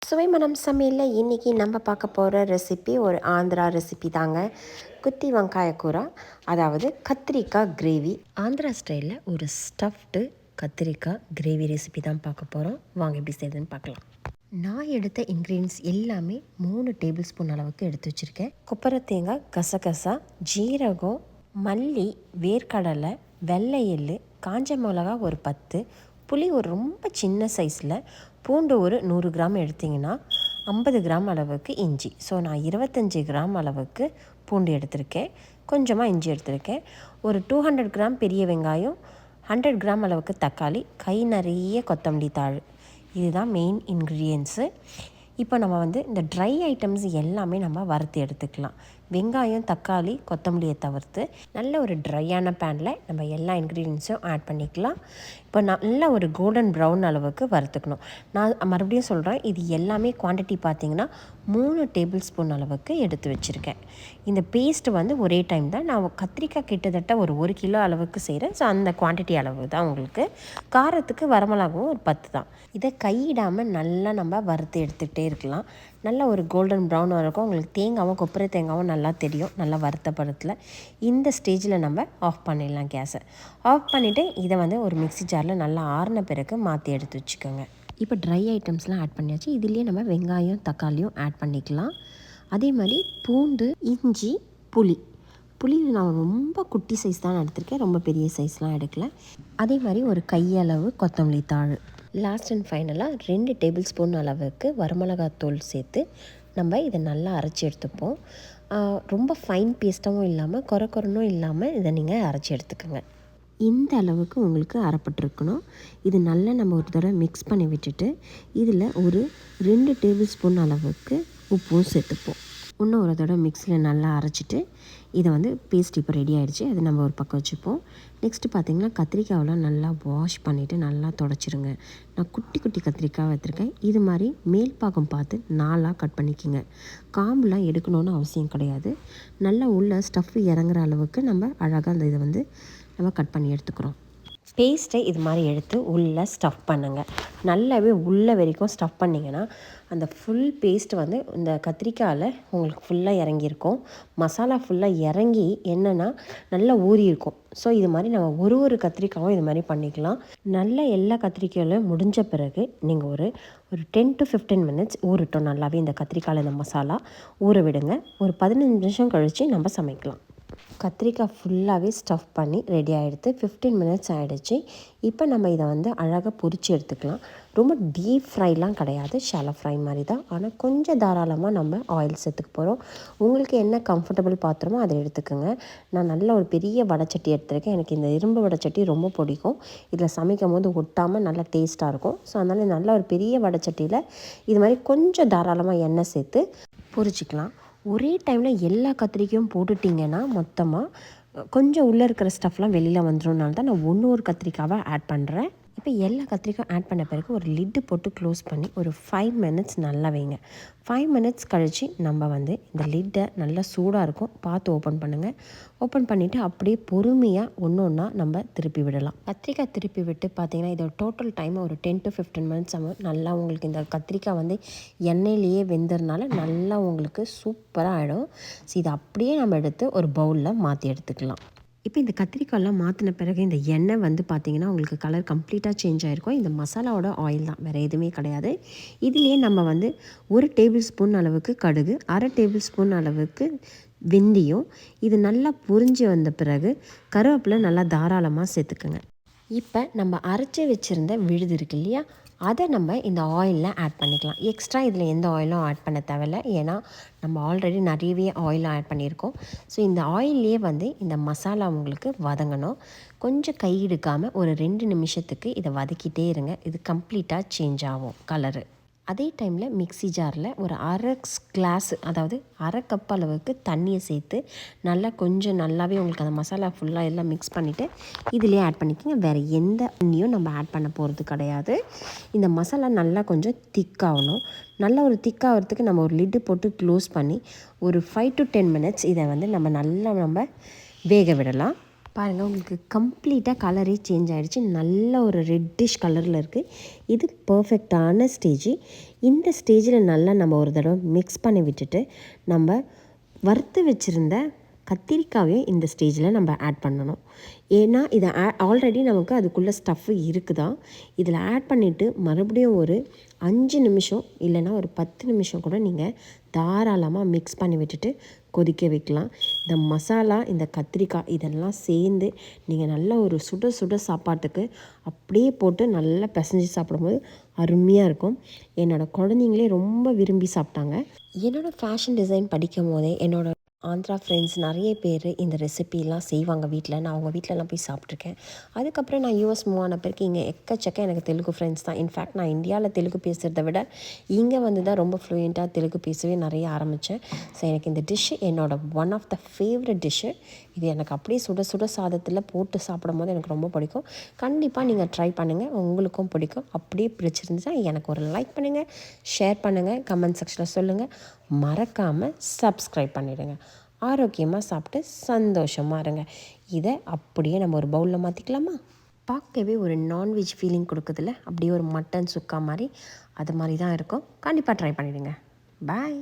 சுவை மனம் சமையலில் இன்றைக்கி நம்ம பார்க்க போகிற ரெசிபி ஒரு ஆந்திரா ரெசிபி தாங்க. குத்தி வெங்காய கூரா, அதாவது கத்திரிக்காய் கிரேவி. ஆந்திரா ஸ்டைலில் ஒரு ஸ்டஃப்டு கத்திரிக்காய் கிரேவி ரெசிபி தான் பார்க்க போகிறோம். வாங்க எப்படி செய்யுதுன்னு பார்க்கலாம். நான் எடுத்த இன்க்ரீடியன்ஸ் எல்லாமே 3 டேபிள் ஸ்பூன் அளவுக்கு எடுத்து வச்சுருக்கேன். கொப்பரை தேங்காய், கசகசா, ஜீரகம், மல்லி, வேர்க்கடலை, வெள்ளை எள்ளு, காஞ்ச மிளகா ஒரு 10, புளி ஒரு ரொம்ப சின்ன சைஸில், பூண்டு ஒரு 100 கிராம் எடுத்திங்கன்னா 50 கிராம் அளவுக்கு இஞ்சி. ஸோ நான் 25 கிராம் அளவுக்கு பூண்டு எடுத்திருக்கேன். கொஞ்சமாக இஞ்சி எடுத்திருக்கேன். ஒரு 200 கிராம் பெரிய வெங்காயம், 100 கிராம் அளவுக்கு தக்காளி, கை நிறைய கொத்தமல்லி தாள். இதுதான் மெயின் இன்க்ரீடியன்ஸு. இப்போ நம்ம இந்த ட்ரை ஐட்டம்ஸ் எல்லாமே நம்ம வறுத்து எடுத்துக்கலாம். வெங்காயம், தக்காளி, கொத்தமல்லியை தவிர்த்து நல்ல ஒரு ட்ரையான பேனில் நம்ம எல்லா இன்க்ரீடியன்ஸும் ஆட் பண்ணிக்கலாம். இப்போ நல்ல ஒரு கோல்டன் ப்ரௌன் அளவுக்கு வறுத்துக்கணும். நான் மறுபடியும் சொல்கிறேன், இது எல்லாமே குவான்டிட்டி பார்த்திங்கன்னா 3 டேபிள் ஸ்பூன் அளவுக்கு எடுத்து வச்சுருக்கேன். இந்த பேஸ்ட்டு ஒரே டைம் தான். நான் கத்திரிக்காய் கிட்டத்தட்ட ஒரு 1 கிலோ அளவுக்கு செய்கிறேன். ஸோ அந்த குவான்டிட்டி அளவு தான் உங்களுக்கு. காரத்துக்கு வரமிளகாவும் ஒரு 10 தான். இதை கையிடாமல் நல்லா நம்ம வறுத்து எடுத்துகிட்டே இருக்கலாம். நல்ல ஒரு கோல்டன் ப்ரௌன் வரைக்கும் உங்களுக்கு தேங்காவும் கொப்பரை தேங்காவும் நல்லா தெரியும். நல்லா வறுத்த படத்தில் இந்த ஸ்டேஜில் நம்ம ஆஃப் பண்ணிடலாம் கேஸை. ஆஃப் பண்ணிவிட்டு இதை ஒரு மிக்ஸி ஜாரில் நல்லா ஆறின பிறகு மாற்றி எடுத்து வச்சுக்கோங்க. இப்போ ட்ரை ஐட்டம்ஸ்லாம் ஆட் பண்ணியாச்சு. இதுலேயே நம்ம வெங்காயம், தக்காளியும் ஆட் பண்ணிக்கலாம். அதே மாதிரி பூண்டு, இஞ்சி, புளி நான் ரொம்ப குட்டி சைஸ் தான் எடுத்திருக்கேன், ரொம்ப பெரிய சைஸ்லாம் எடுக்கல. அதே மாதிரி ஒரு கையளவு கொத்தமல்லி தாள். லாஸ்ட் அண்ட் ஃபைனலாக 2 டேபிள் ஸ்பூன் அளவுக்கு வரமிளகாத்தூள் சேர்த்து நம்ம இதை நல்லா அரைச்சி எடுத்துப்போம். ரொம்ப ஃபைன் பேஸ்ட்டாகவும் இல்லாமல் கொரனும் இல்லாமல் இதை நீங்கள் அரைச்சி எடுத்துக்கோங்க. இந்த அளவுக்கு உங்களுக்கு அரைப்பட்டுருக்கணும். இது நல்லா நம்ம ஒரு தடவை மிக்ஸ் பண்ணி விட்டுட்டு இதில் ஒரு 2 டேபிள் ஸ்பூன் அளவுக்கு உப்பும் சேர்த்துப்போம். இன்னும் ஒரு தடவை மிக்ஸியில் நல்லா அரைச்சிட்டு இதை பேஸ்ட் இப்போ ரெடி ஆகிடுச்சு. அதை நம்ம ஒரு பக்கம் வச்சுப்போம். நெக்ஸ்ட்டு பார்த்திங்கன்னா கத்திரிக்காயெலாம் நல்லா வாஷ் பண்ணிவிட்டு நல்லா தொடச்சிருங்க. நான் குட்டி குட்டி கத்திரிக்காய் எடுத்துருக்கேன். இது மாதிரி மேல் பாகம் பார்த்து 4ஆக கட் பண்ணிக்கோங்க. காம்புலாம் எடுக்கணுன்னு அவசியம் கிடையாது. நல்லா உள்ள ஸ்டஃப் இறங்குற அளவுக்கு நம்ம அழகாக அந்த இதை நம்ம கட் பண்ணி எடுத்துக்கிறோம். பேஸ்ட்டை இது மாதிரி எடுத்து உள்ளே ஸ்டஃப் பண்ணுங்கள். நல்லாவே உள்ளே வரைக்கும் ஸ்டஃப் பண்ணிங்கன்னா அந்த ஃபுல் பேஸ்ட்டு இந்த கத்திரிக்காயில் உங்களுக்கு ஃபுல்லாக இறங்கியிருக்கும். மசாலா ஃபுல்லாக இறங்கி என்னென்னா நல்லா ஊறி இருக்கும். ஸோ இது மாதிரி நம்ம ஒரு கத்திரிக்காயும் இது மாதிரி பண்ணிக்கலாம். நல்ல எல்லா கத்திரிக்காயிலும் முடிஞ்ச பிறகு நீங்கள் ஒரு 10 to 15 மினிட்ஸ் ஊறட்டும். நல்லாவே இந்த கத்திரிக்காயில் இந்த மசாலா ஊற விடுங்க. ஒரு 15 நிமிஷம் கழித்து நம்ம சமைக்கலாம். கத்திரிக்காய் ஃபுல்லாகவே ஸ்டஃப் பண்ணி ரெடி ஆகிடுது. 15 மினிட்ஸ் ஆகிடுச்சு. இப்போ நம்ம இதை அழகாக பொரித்து எடுத்துக்கலாம். ரொம்ப டீப் ஃப்ரைலாம் கிடையாது, ஷாலோ ஃப்ரை மாதிரி தான். ஆனால் கொஞ்சம் தாராளமாக நம்ம ஆயில் சேர்த்துக்க போகிறோம். உங்களுக்கு என்ன கம்ஃபர்டபுள் பாத்திரமோ அதை எடுத்துக்கோங்க. நான் நல்ல ஒரு பெரிய வடைச்சட்டி எடுத்துருக்கேன். எனக்கு இந்த இரும்பு வடைச்சட்டி ரொம்ப பிடிக்கும். இதில் சமைக்கும் போது ஒட்டாமல் நல்லா டேஸ்ட்டாக இருக்கும். ஸோ அதனால் நல்ல ஒரு பெரிய வடைச்சட்டியில் இது மாதிரி கொஞ்சம் தாராளமாக எண்ணெய் சேர்த்து பொரிச்சிக்கலாம். ஒரே டைமில் எல்லா கத்திரிக்காயும் போட்டுட்டிங்கன்னா மொத்தமாக கொஞ்சம் உள்ளே இருக்கிற ஸ்டஃப்லாம் வெளியில் வந்துடும்னால தான் நான் ஒரு கத்திரிக்காவை ஆட் பண்ணுறேன். இப்போ எல்லா கத்திரிக்காயும் ஆட் பண்ண பிறகு ஒரு லிட்டு போட்டு க்ளோஸ் பண்ணி ஒரு 5 மினிட்ஸ் நல்லா வைங்க. 5 மினிட்ஸ் கழித்து நம்ம இந்த லிட்டை நல்லா சூடாக இருக்கும் பார்த்து ஓப்பன் பண்ணுங்கள். ஓப்பன் பண்ணிவிட்டு அப்படியே பொறுமையாக ஒன்றா நம்ம திருப்பி விடலாம். கத்திரிக்காய் திருப்பி விட்டு பார்த்திங்கன்னா இதோட டோட்டல் டைம் ஒரு 10 to 15 மினிட்ஸ் ஆகும். நல்லா உங்களுக்கு இந்த கத்திரிக்காய் எண்ணெயிலேயே வெந்ததுனால நல்லா உங்களுக்கு சூப்பராக ஆகிடும். ஸோ இதை அப்படியே நம்ம எடுத்து ஒரு பவுலில் மாற்றி எடுத்துக்கலாம். இப்போ இந்த கத்திரிக்காயெலாம் மாற்றின பிறகு இந்த எண்ணெய் பார்த்திங்கன்னா உங்களுக்கு கலர் கம்ப்ளீட்டாக சேஞ்ச் ஆகிருக்கும். இந்த மசாலாவோட ஆயில் தான், வேறு எதுவுமே கிடையாது. இதுலேயே நம்ம 1 டேபிள் ஸ்பூன் அளவுக்கு கடுகு, 1/2 டேபிள் ஸ்பூன் அளவுக்கு வெந்தயம், இது நல்லா பொரிஞ்சு வந்த பிறகு கருவேப்பிலை நல்லா தாராளமாக சேர்த்துக்குங்க. இப்போ நம்ம அரைச்சி வச்சுருந்த விழுது இருக்கு இல்லையா, அதை நம்ம இந்த ஆயிலில் ஆட் பண்ணிக்கலாம். எக்ஸ்ட்ரா இதில் எந்த ஆயிலும் ஆட் பண்ண தேவையில்லை. ஏன்னா நம்ம ஆல்ரெடி நிறையவே ஆயில் ஆட் பண்ணியிருக்கோம். ஸோ இந்த ஆயிலே இந்த மசாலா உங்களுக்கு வதங்கணும். கொஞ்சம் கை எடுக்காமல் ஒரு 2 நிமிஷத்துக்கு இதை வதக்கிட்டே இருங்க. இது கம்ப்ளீட்டாக சேஞ்ச் ஆகும் கலரு. அதே டைமில் மிக்ஸி ஜாரில் ஒரு 1/2 கிளாஸ், அதாவது 1/2 கப் அளவுக்கு தண்ணியை சேர்த்து நல்லா கொஞ்சம் நல்லாவே உங்களுக்கு அந்த மசாலா ஃபுல்லாக எல்லாம் மிக்ஸ் பண்ணிவிட்டு இதிலே ஆட் பண்ணிக்கோங்க. வேறு எந்த தண்ணியும் நம்ம ஆட் பண்ண போகிறது கிடையாது. இந்த மசாலா நல்லா கொஞ்சம் திக்காகணும். நல்லா ஒரு திக்காகிறதுக்கு நம்ம ஒரு லிட்டு போட்டு க்ளோஸ் பண்ணி ஒரு 5 to 10 மினிட்ஸ் இதை நம்ம வேக விடலாம். பாருங்கள், உங்களுக்கு கம்ப்ளீட்டாக கலரே சேஞ்ச் ஆகிடுச்சு. நல்ல ஒரு ரெட்டிஷ் கலரில் இருக்குது. இது பர்ஃபெக்டான ஸ்டேஜ். இந்த ஸ்டேஜில் நல்லா நம்ம ஒரு தடவை மிக்ஸ் பண்ணி விட்டுட்டு நம்ம வறுத்து வச்சுருந்த கத்திரிக்காவையும் இந்த ஸ்டேஜில் நம்ம ஆட் பண்ணணும். ஏன்னா இதை ஆல்ரெடி நமக்கு அதுக்குள்ளே ஸ்டஃப்பு இருக்குதா. இதில் ஆட் பண்ணிவிட்டு மறுபடியும் ஒரு 5 நிமிஷம் இல்லைன்னா ஒரு 10 நிமிஷம் கூட நீங்கள் தாராளமாக மிக்ஸ் பண்ணி விட்டுட்டு கொதிக்க வைக்கலாம். இந்த மசாலா, இந்த கத்திரிக்காய் இதெல்லாம் சேர்ந்து நீங்கள் நல்ல ஒரு சுட சுட சாப்பாட்டுக்கு அப்படியே போட்டு நல்லா பிசைஞ்சு சாப்பிடும்போது அருமையாக இருக்கும். என்னோடய குழந்தைங்களே ரொம்ப விரும்பி சாப்பிட்டாங்க. என்னோடய ஃபேஷன் டிசைன் படிக்கும் போதே என்னோடய ஆந்திரா ஃப்ரெண்ட்ஸ் நிறைய பேர் இந்த ரெசிபிலாம் செய்வாங்க வீட்டில். நான் அவங்க வீட்டிலலாம் போய் சாப்பிட்ருக்கேன். அதுக்கப்புறம் நான் யூஎஸ் மூவ் ஆன பிறகு இங்கே எக்கச்சக்க எனக்கு தெலுங்கு ஃப்ரெண்ட்ஸ் தான். இன்ஃபேக்ட் நான் இந்தியாவில் தெலுங்கு பேசுகிறத விட இங்கே வந்து தான் ரொம்ப ஃப்ளூயண்ட்டாக தெலுங்கு பேசவே நிறைய ஆரம்பித்தேன். ஸோ எனக்கு இந்த டிஷ்ஷு என்னோடய one of the favourite dish. இது எனக்கு அப்படியே சுட சுட சாதத்தில் போட்டு சாப்பிடும் போது எனக்கு ரொம்ப பிடிக்கும். கண்டிப்பாக நீங்கள் ட்ரை பண்ணுங்கள், உங்களுக்கும் பிடிக்கும். அப்படியே பிடிச்சிருந்துச்சா எனக்கு ஒரு லைக் பண்ணுங்கள், ஷேர் பண்ணுங்கள், கமெண்ட் செக்ஷனில் சொல்லுங்கள். மறக்காமல் சப்ஸ்கிரைப் பண்ணிவிடுங்க. ஆரோக்கியமாக சாப்பிட்டு சந்தோஷமாக இருங்க. இதை அப்படியே நம்ம ஒரு பவுலில் மாற்றிக்கலாமா? பார்க்கவே ஒரு நான்வெஜ் ஃபீலிங் கொடுக்குதுல்ல, அப்படியே ஒரு மட்டன் சுக்கா மாதிரி அது மாதிரி தான் இருக்கும். கண்டிப்பாக ட்ரை பண்ணிவிடுங்க. பாய்.